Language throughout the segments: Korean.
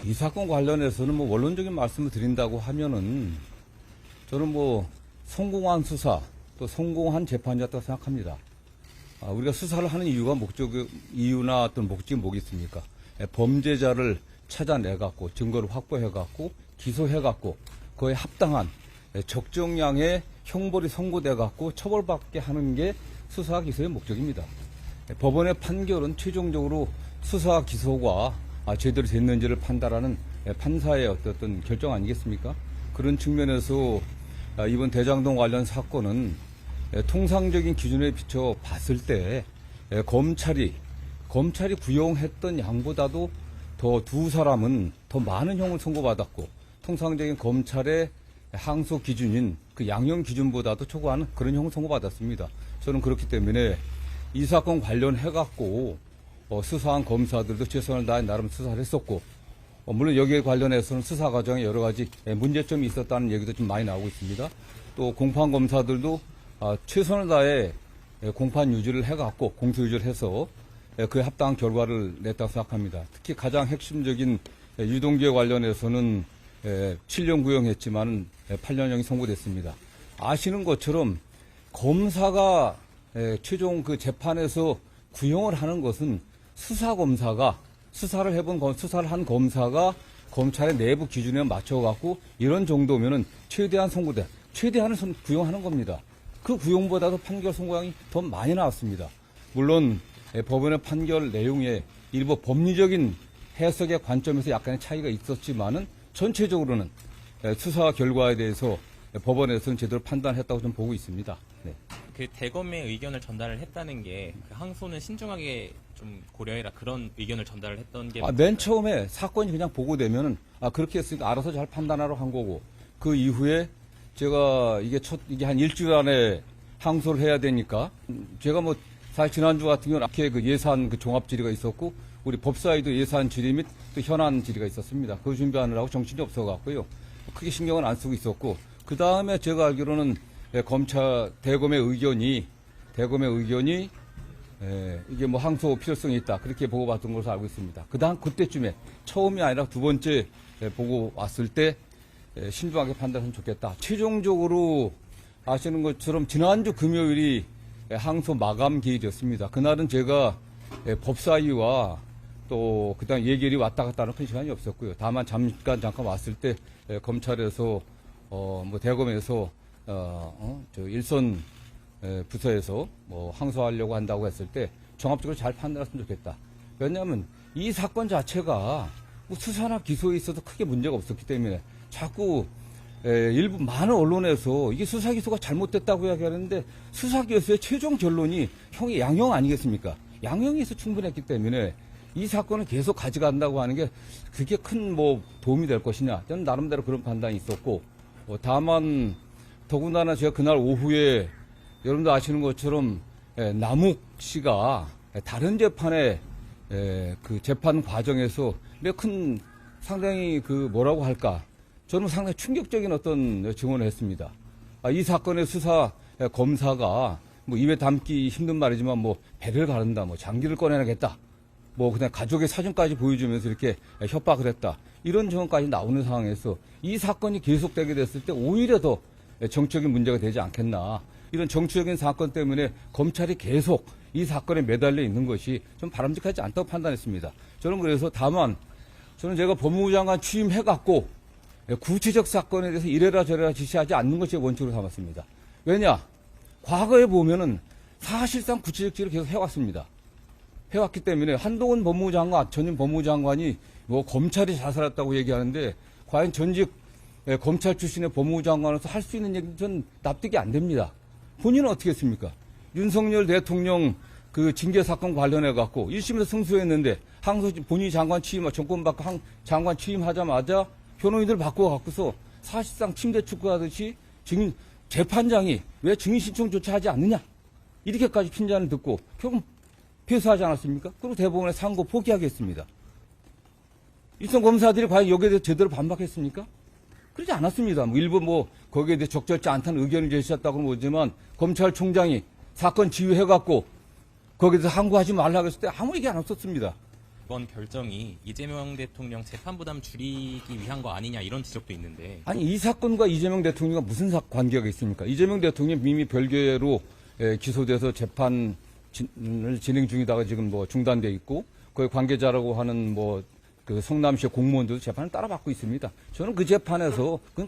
이 사건 관련해서는 뭐 원론적인 말씀을 드린다고 하면은 저는 뭐 성공한 수사 또 성공한 재판이었다고 생각합니다. 우리가 수사를 하는 이유나 어떤 목적이 뭐겠습니까? 범죄자를 찾아내갖고 증거를 확보해갖고 기소해갖고 그에 합당한 적정량의 형벌이 선고돼갖고 처벌받게 하는 게 수사 기소의 목적입니다. 법원의 판결은 최종적으로 수사 기소가 제대로 됐는지를 판단하는 판사의 어떤 결정 아니겠습니까? 그런 측면에서 이번 대장동 관련 사건은 통상적인 기준에 비춰 봤을 때 검찰이 구형했던 양보다도 더 두 사람은 더 많은 형을 선고받았고 통상적인 검찰의 항소 기준인 그 양형 기준보다도 초과하는 그런 형을 선고받았습니다. 저는 그렇기 때문에 이 사건 관련해갖고 수사한 검사들도 최선을 다해 나름 수사를 했었고 물론 여기에 관련해서는 수사 과정에 여러 가지 문제점이 있었다는 얘기도 좀 많이 나오고 있습니다. 또 공판 검사들도 최선을 다해 공판 유지를 해갖고 공소 유지를 해서 그에 합당한 결과를 냈다고 생각합니다. 특히 가장 핵심적인 유동규에 관련해서는 7년 구형했지만 8년형이 선고됐습니다. 아시는 것처럼 검사가 최종 그 재판에서 구형을 하는 것은 수사검사가 수사를 한 검사가 검찰의 내부 기준에 맞춰갖고 이런 정도면은 최대한 선고돼 최대한을 구형하는 겁니다. 그 구형보다도 판결 선고량이 더 많이 나왔습니다. 물론 법원의 판결 내용에 일부 법리적인 해석의 관점에서 약간의 차이가 있었지만은 전체적으로는 수사 결과에 대해서 법원에서는 제대로 판단했다고 좀 보고 있습니다. 네. 그 대검의 의견을 전달을 했다는 게 그 항소는 신중하게 좀 고려해라 그런 의견을 전달을 했던 게 맨 처음에 사건이 그냥 보고되면은 그렇게 했으니까 알아서 잘 판단하러 한 거고 그 이후에 제가 이게 한 일주일 안에 항소를 해야 되니까 제가 뭐 사실 지난주 같은 경우는 이렇게 그 예산 그 종합 질의가 있었고 우리 법사위도 예산 질의 및 또 현안 질의가 있었습니다. 그거 준비하느라고 정신이 없어갖고요. 크게 신경은 안 쓰고 있었고 그 다음에 제가 알기로는 대검의 의견이 이게 뭐 항소 필요성이 있다 그렇게 보고받은 것으로 알고 있습니다. 그때쯤에 처음이 아니라 두 번째 보고 왔을 때 신중하게 판단하면 좋겠다. 최종적으로 아시는 것처럼 지난주 금요일이 항소 마감 기일이었습니다. 그날은 제가 법사위와 또 그다음 예결이 왔다 갔다 하는 큰 시간이 없었고요. 다만 잠깐 왔을 때 검찰에서 뭐 대검에서 저 일선 부서에서 뭐 항소하려고 한다고 했을 때 종합적으로 잘 판단했으면 좋겠다. 왜냐하면 이 사건 자체가 뭐 수사나 기소에 있어서 크게 문제가 없었기 때문에 자꾸 일부 많은 언론에서 이게 수사 기소가 잘못됐다고 이야기하는데 수사 기소의 최종 결론이 형이 양형 아니겠습니까? 양형에서 충분했기 때문에 이 사건을 계속 가져간다고 하는 게 그게 큰 뭐 도움이 될 것이냐. 저는 나름대로 그런 판단이 있었고 다만 더군다나 제가 그날 오후에 여러분도 아시는 것처럼 남욱 씨가 다른 재판에 그 재판 과정에서 몇 큰 상당히 그 뭐라고 할까 저는 상당히 충격적인 어떤 증언을 했습니다. 이 사건의 수사 검사가 뭐 입에 담기 힘든 말이지만 뭐 배를 가른다, 뭐 장기를 꺼내야겠다, 뭐 그냥 가족의 사진까지 보여주면서 이렇게 협박을 했다. 이런 증언까지 나오는 상황에서 이 사건이 계속되게 됐을 때 오히려 더 정치적인 문제가 되지 않겠나. 이런 정치적인 사건 때문에 검찰이 계속 이 사건에 매달려 있는 것이 좀 바람직하지 않다고 판단했습니다. 저는 그래서 다만 저는 제가 법무부 장관 취임해갖고 구체적 사건에 대해서 이래라 저래라 지시하지 않는 것이 원칙으로 삼았습니다. 왜냐? 과거에 보면은 사실상 구체적 지시를 계속 해왔습니다. 해왔기 때문에 한동훈 법무부 장관, 전임 법무부 장관이 뭐 검찰이 자살했다고 얘기하는데 과연 전직 검찰 출신의 법무부 장관으로서 할 수 있는 얘기는 전 납득이 안 됩니다. 본인은 어떻게 했습니까? 윤석열 대통령 그 징계 사건 관련해 갖고 1심에서 승소했는데 항소 본인이 장관 취임, 정권 바꿔 장관 취임하자마자 변호인들 바꿔갖고서 사실상 침대 축구하듯이 재판장이 왜 증인 신청 조차 하지 않느냐 이렇게까지 핀잔을 듣고 결국 패소하지 않았습니까? 그리고 대법원에 상고 포기하겠습니다. 일선 검사들이 과연 여기에 대해서 제대로 반박했습니까? 그러지 않았습니다. 일부 거기에 대해 적절치 않다는 의견을 제시했다고는 보지만 검찰총장이 사건 지휘해갖고 거기에 대해서 항고하지 말라고 했을 때 아무 얘기 안 없었습니다. 이번 결정이 이재명 대통령 재판 부담 줄이기 위한 거 아니냐 이런 지적도 있는데 아니, 이 사건과 이재명 대통령과 무슨 관계가 있습니까? 이재명 대통령이 이미 별개로 기소돼서 재판을 진행 중이다가 지금 뭐 중단돼 있고, 거기 관계자라고 하는 뭐 그 성남시 공무원들도 재판을 따라받고 있습니다. 저는 그 재판에서 그건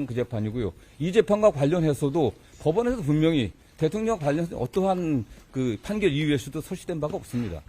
그 재판이고요. 이 재판과 관련해서도 법원에서 분명히 대통령 관련해서 어떠한 그 판결 이유에서도 설치된 바가 없습니다.